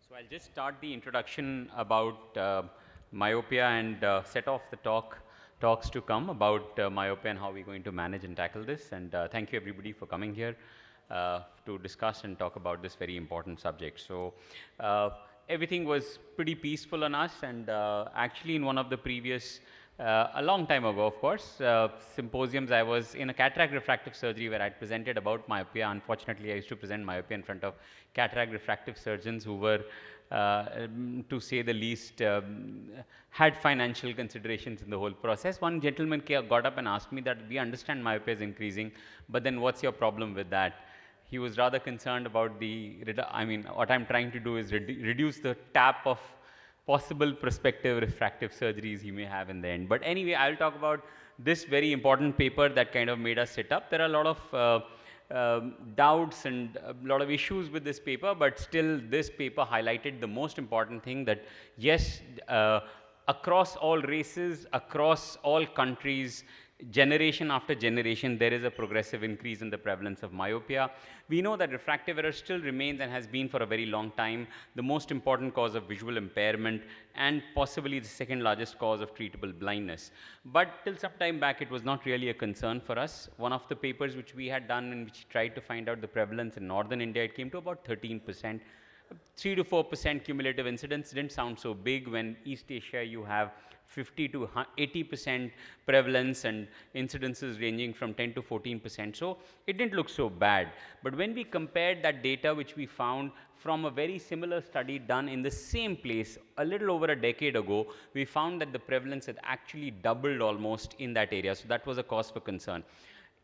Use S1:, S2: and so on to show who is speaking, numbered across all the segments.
S1: So I'll just start the introduction about myopia and set off the talks to come about myopia and how we're going to manage and tackle this. And thank you everybody for coming here to discuss and talk about this very important subject. So uh, everything was pretty peaceful on us, and actually in one of the previous a long time ago, of course, symposiums. I was in a cataract refractive surgery where I presented about myopia. Unfortunately, I used to present myopia in front of cataract refractive surgeons who were, to say the least, had financial considerations in the whole process. One gentleman got up and asked me that we understand myopia is increasing, but then what's your problem with that? He was rather concerned about what I'm trying to do is reduce the tap of possible prospective refractive surgeries he may have in the end. But anyway, I'll talk about this very important paper that kind of made us sit up. There are a lot of doubts and a lot of issues with this paper, but still this paper highlighted the most important thing, that yes, across all races, across all countries, generation after generation, there is a progressive increase in the prevalence of myopia. We know that refractive error still remains and has been for a very long time the most important cause of visual impairment and possibly the second largest cause of treatable blindness. But till some time back, it was not really a concern for us. One of the papers which we had done and which tried to find out the prevalence in northern India, it came to about 13%. 3 to 4% cumulative incidence didn't sound so big. When East Asia you have 50 to 80% prevalence and incidences ranging from 10 to 14%. So it didn't look so bad. But when we compared that data which we found from a very similar study done in the same place a little over a decade ago, we found that the prevalence had actually doubled almost in that area. So that was a cause for concern.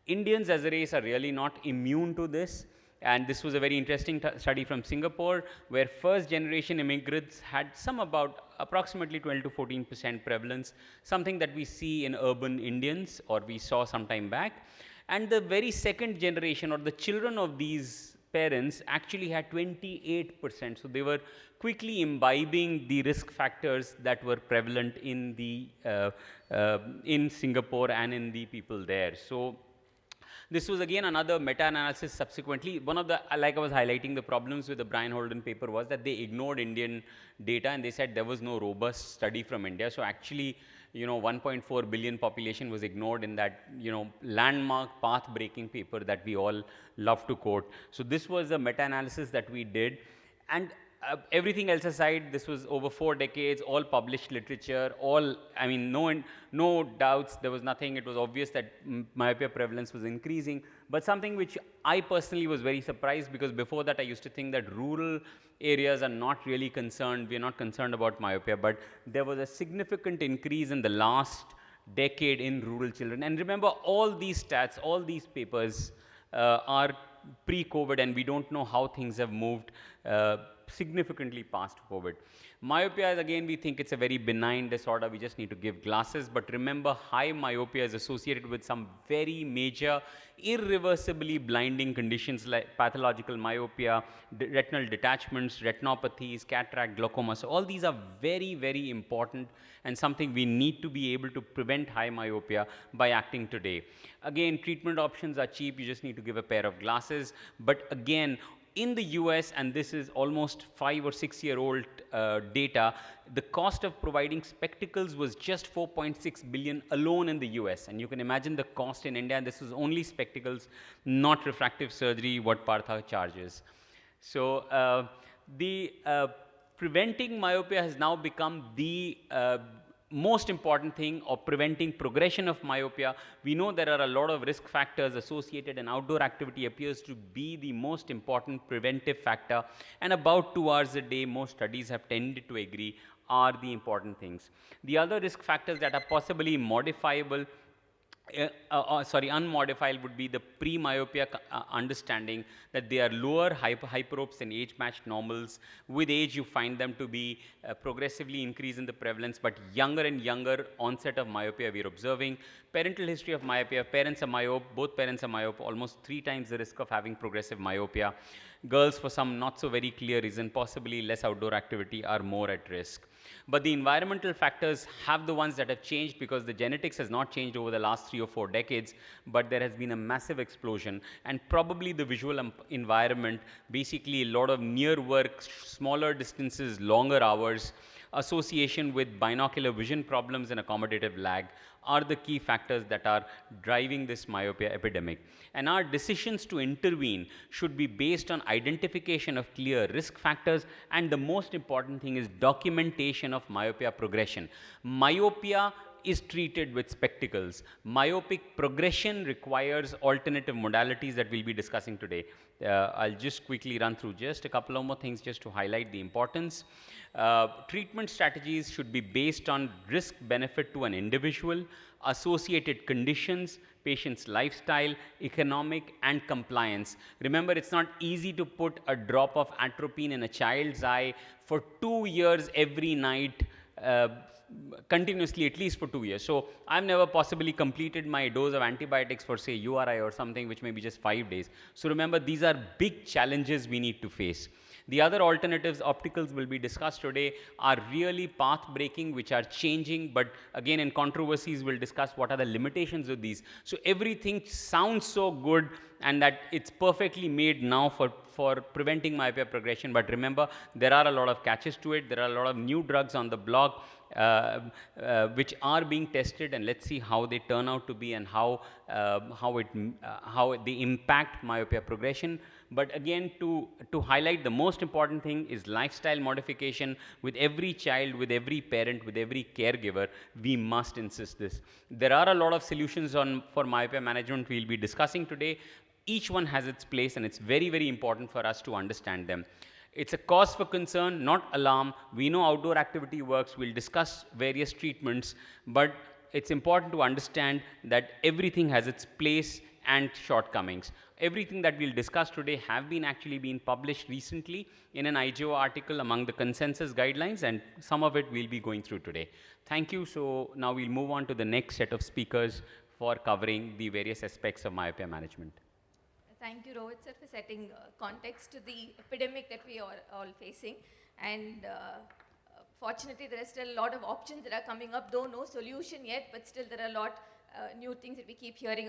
S1: Indians as a race are really not immune to this. And this was a very interesting study from Singapore, where first generation immigrants had about approximately 12 to 14% prevalence, something that we see in urban Indians, or we saw some time back. And the very second generation, or the children of these parents, actually had 28%. So they were quickly imbibing the risk factors that were prevalent in in Singapore and in the people there. So this was again another meta-analysis subsequently. One of the, like I was highlighting, the problems with the Brian Holden paper was that they ignored Indian data and they said there was no robust study from India. So actually, 1.4 billion population was ignored in that, landmark path-breaking paper that we all love to quote. So this was a meta-analysis that we did. And everything else aside, this was over 4 decades, all published literature, no doubts, there was nothing. It was obvious that myopia prevalence was increasing. But something which I personally was very surprised, because before that I used to think that rural areas are not really concerned, we are not concerned about myopia, but there was a significant increase in the last decade in rural children. And remember, all these stats, all these papers are pre-COVID, and we don't know how things have moved significantly past COVID. Myopia is, again, we think it's a very benign disorder. We just need to give glasses. But remember, high myopia is associated with some very major, irreversibly blinding conditions like pathological myopia, retinal detachments, retinopathies, cataract, glaucoma. So all these are very, very important and something we need to be able to prevent high myopia by acting today. Again, treatment options are cheap. You just need to give a pair of glasses. But again, in the US, and this is almost 5 or 6 year old data, the cost of providing spectacles was just 4.6 billion alone in the US. And you can imagine the cost in India, and this is only spectacles, not refractive surgery, what Partha charges. So preventing myopia has now become the most important thing of preventing progression of myopia. We know there are a lot of risk factors associated, and outdoor activity appears to be the most important preventive factor. And about 2 hours a day, most studies have tended to agree, are the important things. The other risk factors that are possibly modifiable, unmodified, would be the pre-myopia understanding that they are lower hyperopes than age-matched normals. With age, you find them to be progressively increase in the prevalence, but younger and younger onset of myopia we are observing. Parental history of myopia, parents are myope, both parents are myope, almost 3 times the risk of having progressive myopia. girls for some not so very clear reason, possibly less outdoor activity, are more at risk. But the environmental factors have the ones that have changed, because the genetics has not changed over the last 3 or 4 decades, but there has been a massive explosion, and probably the visual environment, basically a lot of near work, smaller distances, longer hours, association with binocular vision problems and accommodative lag are the key factors that are driving this myopia epidemic. And our decisions to intervene should be based on identification of clear risk factors, and the most important thing is documentation of myopia progression. Myopia is treated with spectacles. Myopic progression requires alternative modalities that we'll be discussing today. I'll just quickly run through just a couple of more things just to highlight the importance. Treatment strategies should be based on risk benefit to an individual, associated conditions, patient's lifestyle, economic, and compliance. Remember, it's not easy to put a drop of atropine in a child's eye for 2 years every night, continuously, at least for 2 years. So I've never possibly completed my dose of antibiotics for, say, URI or something, which may be just 5 days. So remember, these are big challenges we need to face. The other alternatives, opticals, will be discussed today, are really path-breaking, which are changing, but again, in controversies, we'll discuss what are the limitations of these. So everything sounds so good, and that it's perfectly made now for preventing myopia progression, but remember, there are a lot of catches to it. There are a lot of new drugs on the block, which are being tested, and let's see how they turn out to be, and how they impact myopia progression. But again, to highlight, the most important thing is lifestyle modification with every child, with every parent, with every caregiver. We must insist this. There are a lot of solutions for myopia management we'll be discussing today. Each one has its place, and it's very, very important for us to understand them. It's a cause for concern, not alarm. We know outdoor activity works. We'll discuss various treatments, but it's important to understand that everything has its place and shortcomings. Everything that we'll discuss today have actually been published recently in an IGO article among the consensus guidelines, and some of it we'll be going through today. Thank you. So now we'll move on to the next set of speakers for covering the various aspects of myopia management.
S2: Thank you, Rohit, sir, for setting context to the epidemic that we are all facing. And fortunately, there are still a lot of options that are coming up, though no solution yet, but still there are a lot new things that we keep hearing